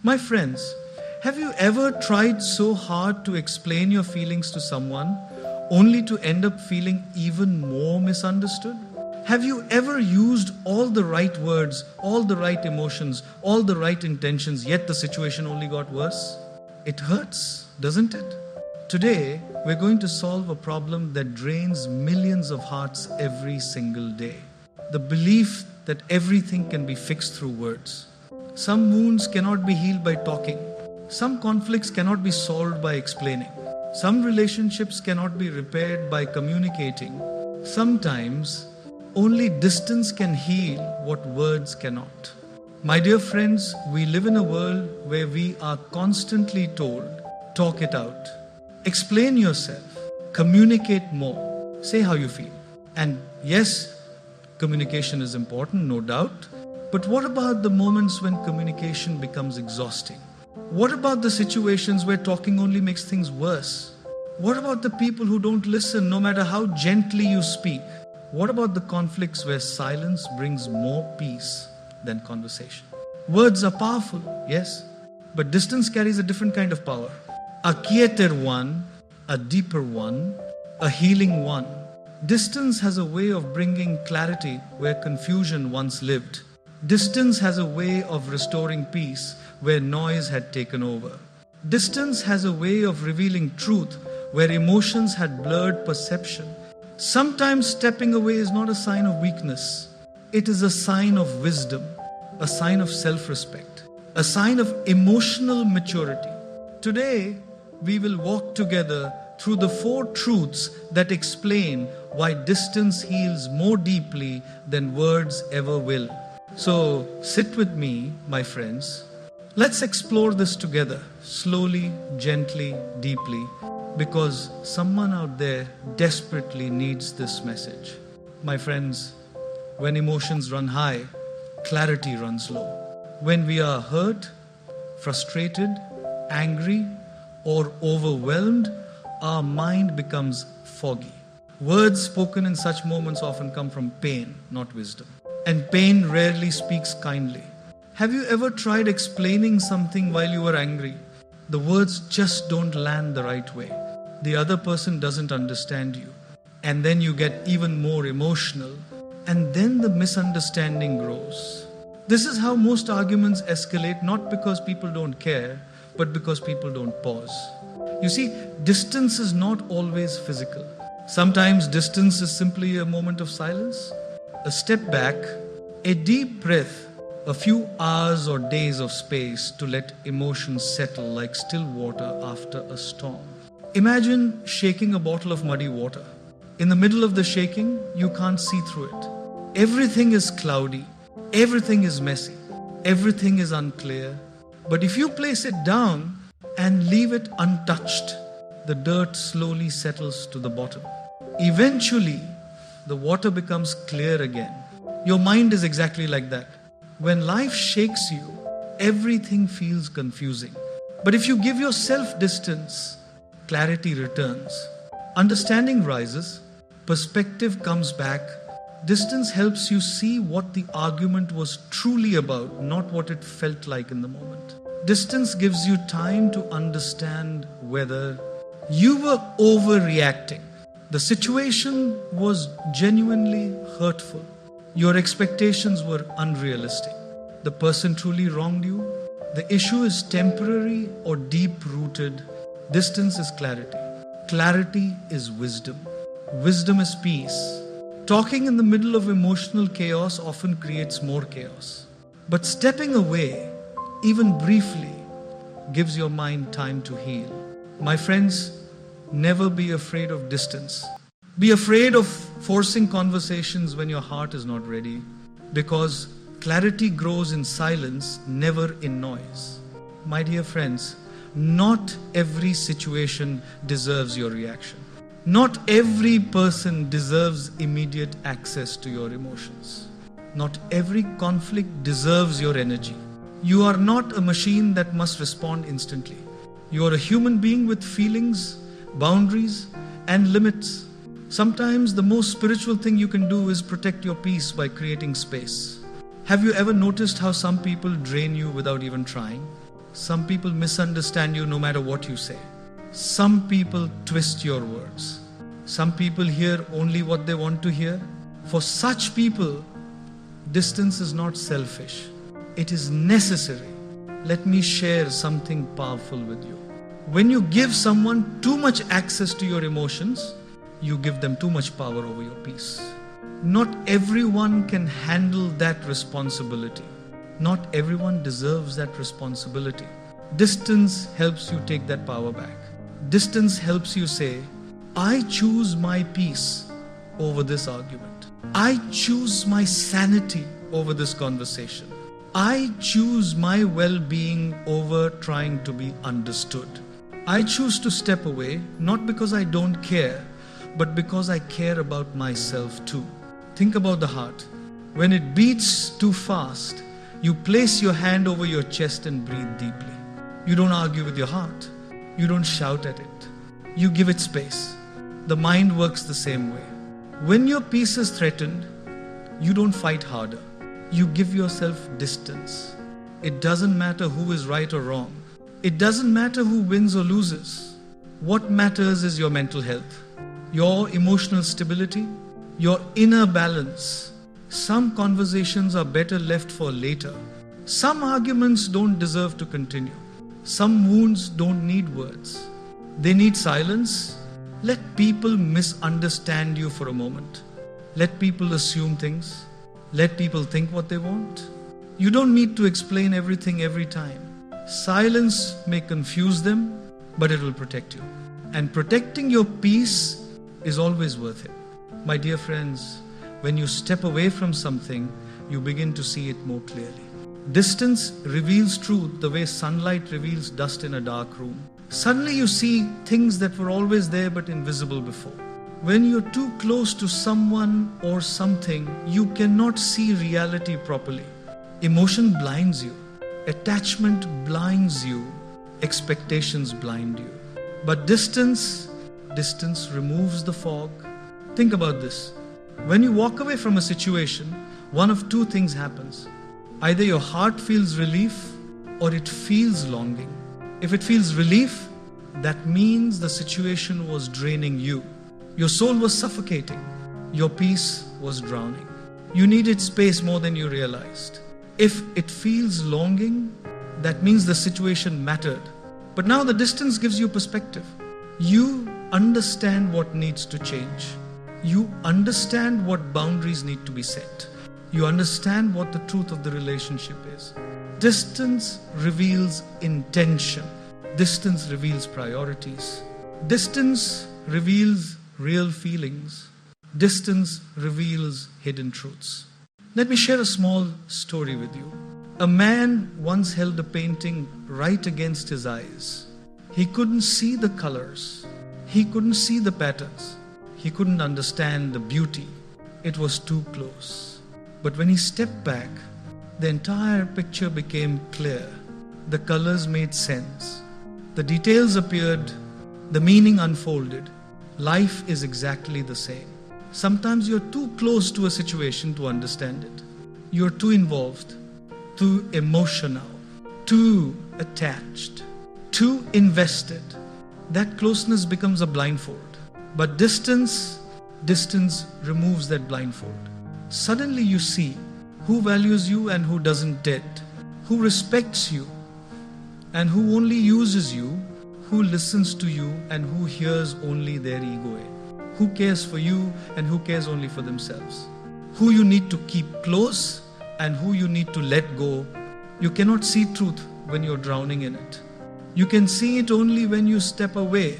My friends, have you ever tried so hard to explain your feelings to someone only to end up feeling even more misunderstood? Have you ever used all the right words, all the right emotions, all the right intentions, yet the situation only got worse? It hurts, doesn't it? Today, we're going to solve a problem that drains millions of hearts every single day. The belief that everything can be fixed through words. Some wounds cannot be healed by talking. Some conflicts cannot be solved by explaining. Some relationships cannot be repaired by communicating. Sometimes, only distance can heal what words cannot. My dear friends, we live in a world where we are constantly told, talk it out, explain yourself, communicate more, say how you feel. And yes, communication is important, no doubt. But what about the moments when communication becomes exhausting? What about the situations where talking only makes things worse? What about the people who don't listen no matter how gently you speak? What about the conflicts where silence brings more peace than conversation? Words are powerful, yes, but distance carries a different kind of power. A quieter one, a deeper one, a healing one. Distance has a way of bringing clarity where confusion once lived. Distance has a way of restoring peace where noise had taken over. Distance has a way of revealing truth where emotions had blurred perception. Sometimes stepping away is not a sign of weakness. It is a sign of wisdom, a sign of self-respect, a sign of emotional maturity. Today, we will walk together through the 4 truths that explain why distance heals more deeply than words ever will. So, sit with me, my friends. Let's explore this together, slowly, gently, deeply, because someone out there desperately needs this message. My friends, when emotions run high, clarity runs low. When we are hurt, frustrated, angry, or overwhelmed, our mind becomes foggy. Words spoken in such moments often come from pain, not wisdom. And pain rarely speaks kindly. Have you ever tried explaining something while you were angry? The words just don't land the right way. The other person doesn't understand you. And then you get even more emotional. And then the misunderstanding grows. This is how most arguments escalate, not because people don't care, but because people don't pause. You see, distance is not always physical. Sometimes distance is simply a moment of silence, a step back, a deep breath, a few hours or days of space to let emotions settle like still water after a storm. Imagine shaking a bottle of muddy water. In the middle of the shaking, you can't see through it. Everything is cloudy, everything is messy, everything is unclear. But if you place it down and leave it untouched, the dirt slowly settles to the bottom. Eventually, the water becomes clear again. Your mind is exactly like that. When life shakes you, everything feels confusing. But if you give yourself distance, clarity returns. Understanding rises, perspective comes back. Distance helps you see what the argument was truly about, not what it felt like in the moment. Distance gives you time to understand whether you were overreacting. The situation was genuinely hurtful. Your expectations were unrealistic. The person truly wronged you. The issue is temporary or deep-rooted. Distance is clarity. Clarity is wisdom. Wisdom is peace. Talking in the middle of emotional chaos often creates more chaos. But stepping away, even briefly, gives your mind time to heal. My friends, never be afraid of distance. Be afraid of forcing conversations when your heart is not ready, because clarity grows in silence, never in noise. My dear friends, not every situation deserves your reaction. Not every person deserves immediate access to your emotions. Not every conflict deserves your energy. You are not a machine that must respond instantly. You are a human being with feelings, boundaries, and limits. Sometimes the most spiritual thing you can do is protect your peace by creating space. Have you ever noticed how some people drain you without even trying? Some people misunderstand you no matter what you say. Some people twist your words. Some people hear only what they want to hear. For such people, distance is not selfish. It is necessary. Let me share something powerful with you. When you give someone too much access to your emotions, you give them too much power over your peace. Not everyone can handle that responsibility. Not everyone deserves that responsibility. Distance helps you take that power back. Distance helps you say, I choose my peace over this argument. I choose my sanity over this conversation. I choose my well-being over trying to be understood. I choose to step away, not because I don't care, but because I care about myself too. Think about the heart. When it beats too fast, you place your hand over your chest and breathe deeply. You don't argue with your heart. You don't shout at it. You give it space. The mind works the same way. When your peace is threatened, you don't fight harder. You give yourself distance. It doesn't matter who is right or wrong. It doesn't matter who wins or loses. What matters is your mental health, your emotional stability, your inner balance. Some conversations are better left for later. Some arguments don't deserve to continue. Some wounds don't need words. They need silence. Let people misunderstand you for a moment. Let people assume things. Let people think what they want. You don't need to explain everything every time. Silence may confuse them, but it will protect you. And protecting your peace is always worth it. My dear friends, when you step away from something, you begin to see it more clearly. Distance reveals truth the way sunlight reveals dust in a dark room. Suddenly you see things that were always there but invisible before. When you're too close to someone or something, you cannot see reality properly. Emotion blinds you. Attachment blinds you. Expectations blind you. But distance removes the fog. Think about this. When you walk away from a situation, one of two things happens. Either your heart feels relief or it feels longing. If it feels relief, that means the situation was draining you. Your soul was suffocating. Your peace was drowning. You needed space more than you realized. If it feels longing, that means the situation mattered. But now the distance gives you perspective. You understand what needs to change. You understand what boundaries need to be set. You understand what the truth of the relationship is. Distance reveals intention. Distance reveals priorities. Distance reveals real feelings. Distance reveals hidden truths. Let me share a small story with you. A man once held a painting right against his eyes. He couldn't see the colors. He couldn't see the patterns. He couldn't understand the beauty. It was too close. But when he stepped back, the entire picture became clear. The colors made sense. The details appeared. The meaning unfolded. Life is exactly the same. Sometimes you're too close to a situation to understand it. You're too involved, too emotional, too attached, too invested. That closeness becomes a blindfold. But distance removes that blindfold. Suddenly you see who values you and who doesn't dare, who respects you and who only uses you, who listens to you and who hears only their ego, who cares for you and who cares only for themselves, who you need to keep close and who you need to let go. You cannot see truth when you're drowning in it. You can see it only when you step away.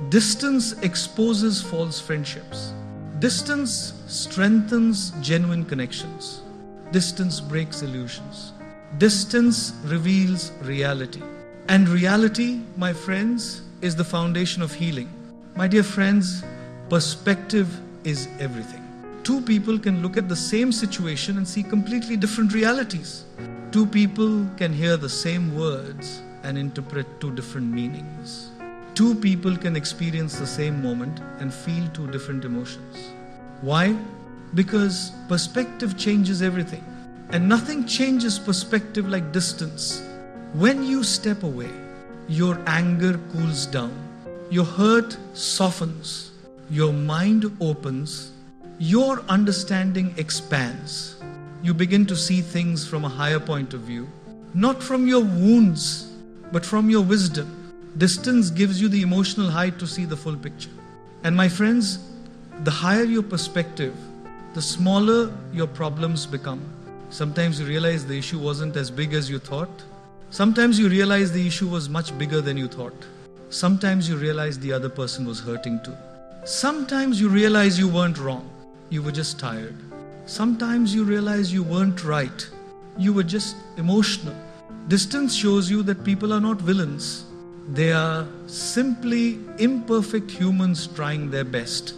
Distance exposes false friendships. Distance strengthens genuine connections. Distance breaks illusions. Distance reveals reality. And reality, my friends, is the foundation of healing. My dear friends, perspective is everything. Two people can look at the same situation and see completely different realities. Two people can hear the same words and interpret two different meanings. Two people can experience the same moment and feel two different emotions. Why? Because perspective changes everything. And nothing changes perspective like distance. When you step away, your anger cools down, your hurt softens, your mind opens, your understanding expands. You begin to see things from a higher point of view, not from your wounds, but from your wisdom. Distance gives you the emotional height to see the full picture. And my friends, the higher your perspective, the smaller your problems become. Sometimes you realize the issue wasn't as big as you thought. Sometimes you realize the issue was much bigger than you thought. Sometimes you realize the other person was hurting too. Sometimes you realize you weren't wrong. You were just tired. Sometimes you realize you weren't right. You were just emotional. Distance shows you that people are not villains. They are simply imperfect humans trying their best.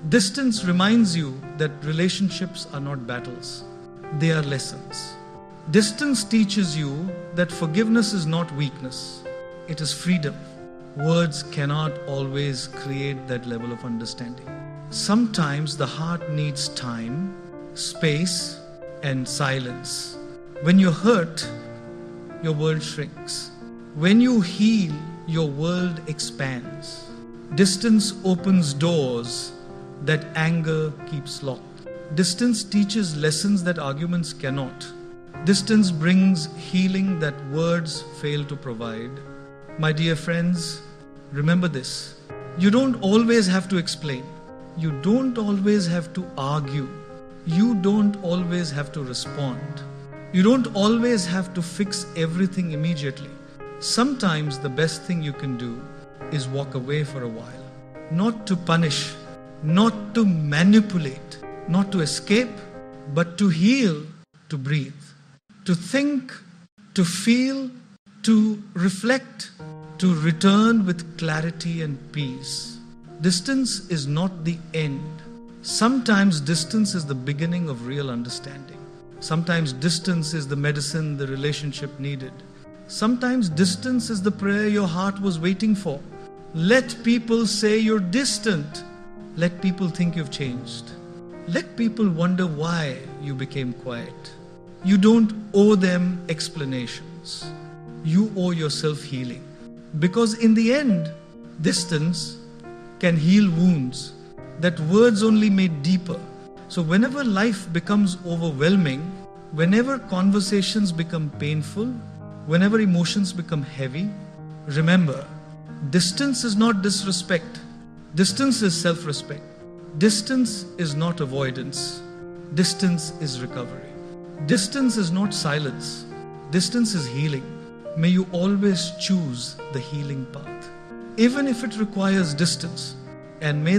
Distance reminds you that relationships are not battles. They are lessons. Distance teaches you that forgiveness is not weakness. It is freedom. Words cannot always create that level of understanding. Sometimes the heart needs time, space, and silence. When you're hurt, your world shrinks. When you heal, your world expands. Distance opens doors that anger keeps locked. Distance teaches lessons that arguments cannot. Distance brings healing that words fail to provide. My dear friends, remember this. You don't always have to explain. You don't always have to argue. You don't always have to respond. You don't always have to fix everything immediately. Sometimes the best thing you can do is walk away for a while. Not to punish, not to manipulate, not to escape, but to heal, to breathe, to think, to feel, to reflect, to return with clarity and peace. Distance is not the end. Sometimes distance is the beginning of real understanding. Sometimes distance is the medicine the relationship needed. Sometimes distance is the prayer your heart was waiting for. Let people say you're distant. Let people think you've changed. Let people wonder why you became quiet. You don't owe them explanations. You owe yourself healing. Because in the end, distance can heal wounds that words only made deeper. So whenever life becomes overwhelming, whenever conversations become painful, whenever emotions become heavy, remember, distance is not disrespect. Distance is self-respect. Distance is not avoidance. Distance is recovery. Distance is not silence. Distance is healing. May you always choose the healing path, even if it requires distance, and may